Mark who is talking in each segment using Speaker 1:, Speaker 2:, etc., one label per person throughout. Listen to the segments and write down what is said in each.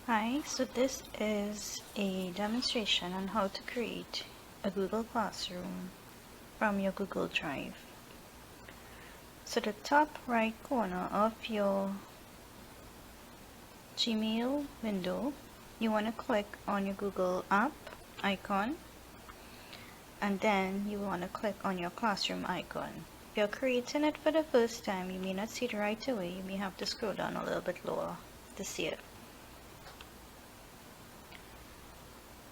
Speaker 1: Hi, so this is a demonstration on how to create a Google Classroom from your Google Drive. So the top right corner of your Gmail window, you want to click on your Google app icon, and then you want to click on your classroom icon. If you're creating it for the first time, you may not see it right away. You may have to scroll down a little bit lower to see it.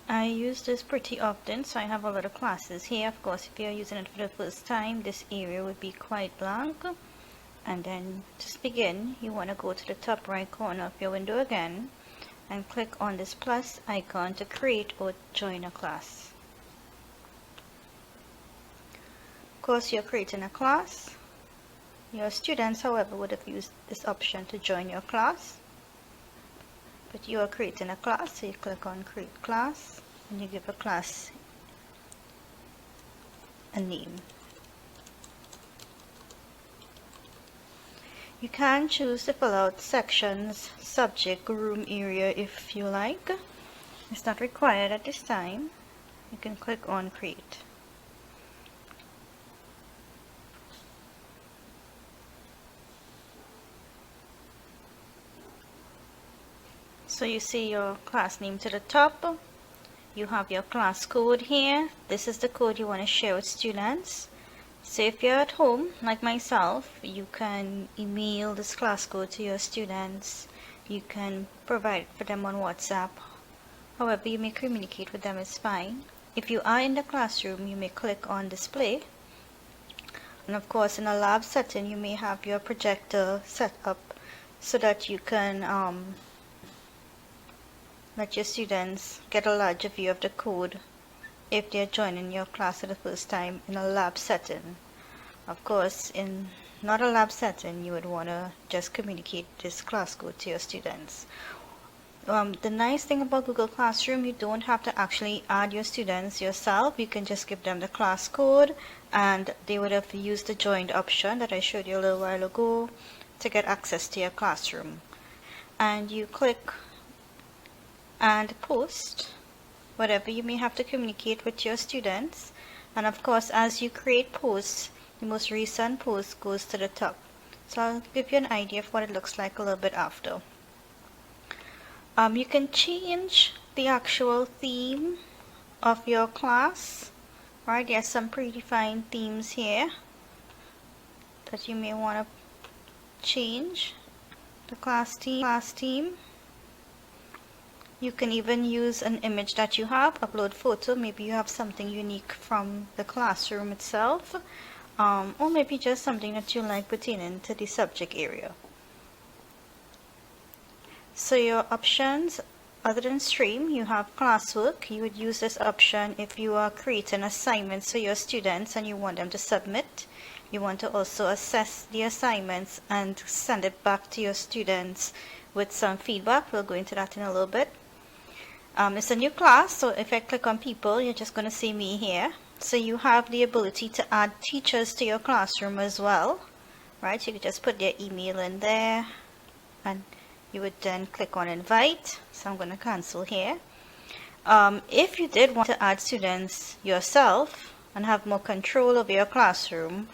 Speaker 1: I use this pretty often, so I have a lot of classes here. Of course, if you're using it for the first time, this area would be quite blank. And then to begin, you want to go to the top right corner of your window again and click on this plus icon to create or join a class. Of course, you're creating a class. Your students, however, would have used this option to join your class. But you are creating a class, so you click on create class and you give a class a name. You can choose to fill out sections, subject, room area if you like. It's not required at this time. You can click on create. So you see your class name to the top. You have your class code here. This is the code you want to share with students. So if you're at home, like myself, you can email this class code to your students. You can provide it for them on WhatsApp. However you may communicate with them is fine. If you are in the classroom, you may click on display. And of course, in a lab setting, you may have your projector set up so that you can let your students get a larger view of the code if they're joining your class for the first time in a lab setting. Of course, in not a lab setting, you would want to just communicate this class code to your students. The nice thing about Google Classroom, you don't have to actually add your students yourself. You can just give them the class code and they would have used the joined option that I showed you a little while ago to get access to your classroom. And you click and post whatever you may have to communicate with your students. And of course, as you create posts, the most recent post goes to the top. So I'll give you an idea of what it looks like a little bit after. You can change the actual theme of your class, right? There's some predefined themes here that you may want to change. The class theme. You can even use an image that you have, upload photo. Maybe you have something unique from the classroom itself, or maybe just something that you like pertaining to the subject area. So your options, other than stream, you have classwork. You would use this option if you are creating assignments for your students and you want them to submit. You want to also assess the assignments and send it back to your students with some feedback. We'll go into that in a little bit. It's a new class, so if I click on people, you're just going to see me here. So you have the ability to add teachers to your classroom as well, right? You could just put their email in there and you would then click on invite. So I'm going to cancel here. If you did want to add students yourself and have more control over your classroom,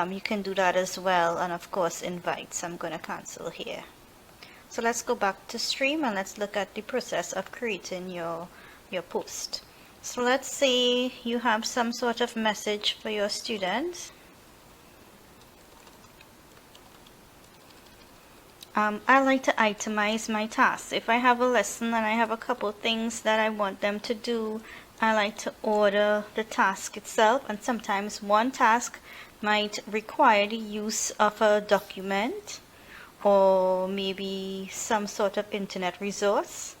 Speaker 1: you can do that as well, and of course invite. So I'm going to cancel here. So let's go back to stream and let's look at the process of creating your post. So let's say you have some sort of message for your students. I like to itemize my tasks. If I have a lesson and I have a couple things that I want them to do, I like to order the task itself, and sometimes one task might require the use of a document or maybe some sort of internet resource.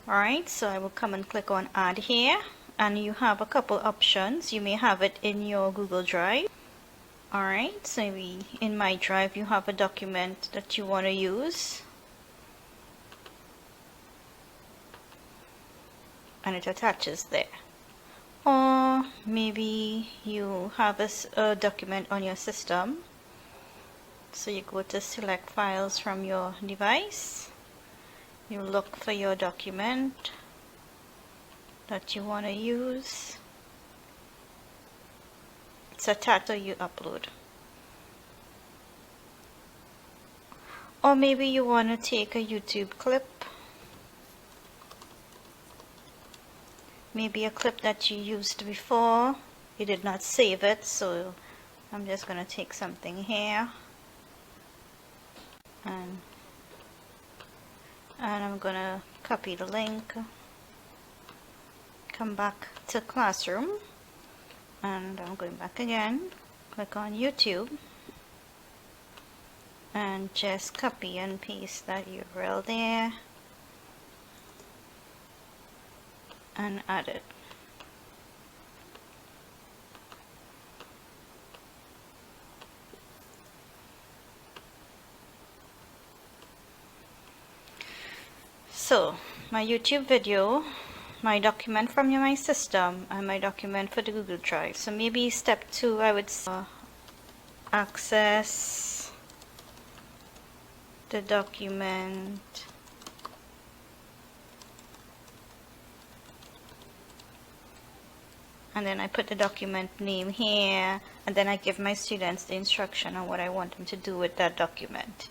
Speaker 1: Alright, so I will come and click on add here, and you have a couple options. You may have it in your Google Drive. Alright, so in my drive you have a document that you want to use, and it attaches there. Or maybe you have a document on your system. So you go to select files from your device You look for your document that you want to use. It's a title you upload. Or maybe you want to take a YouTube clip. Maybe a clip that you used before. You did not save it, so I'm just going to take something here. And I'm going to copy the link. Come back to Classroom. And I'm going back again. Click on YouTube. And just copy and paste that URL there. And add it. So my YouTube video, my document from my system, and my document for the Google Drive. So maybe step 2, I would access the document and then I put the document name here, and then I give my students the instruction on what I want them to do with that document.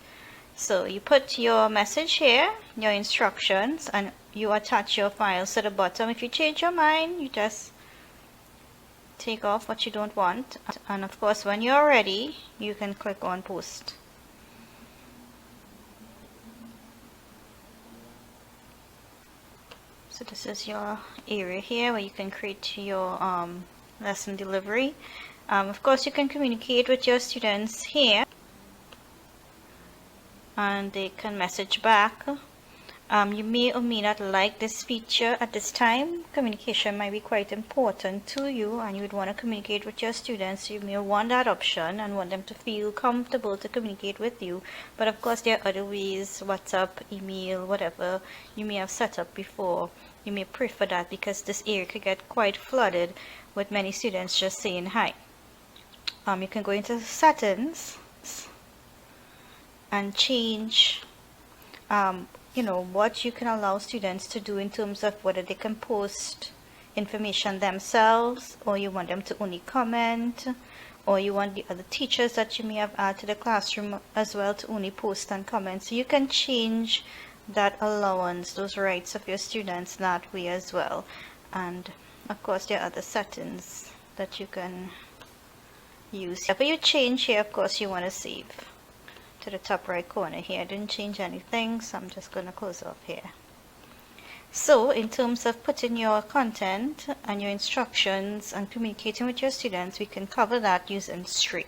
Speaker 1: So you put your message here, your instructions, and you attach your files to the bottom. If you change your mind, you just take off what you don't want. And of course, when you're ready, you can click on post. So this is your area here where you can create your lesson delivery. Of course, you can communicate with your students here and they can message back. You may or may not like this feature at this time. Communication might be quite important to you and you would want to communicate with your students. You may want that option and want them to feel comfortable to communicate with you. But of course there are other ways, WhatsApp, email, whatever you may have set up before. You may prefer that because this area could get quite flooded with many students just saying hi. You can go into settings and change what you can allow students to do in terms of whether they can post information themselves, or you want them to only comment, or you want the other teachers that you may have added to the classroom as well to only post and comment. So you can change that allowance, those rights of your students that way as well. And of course there are other settings that you can use. If you change here, of course you want to save to the top right corner here. I didn't change anything, so I'm just going to close off here. So in terms of putting your content and your instructions and communicating with your students, we can cover that using Stream.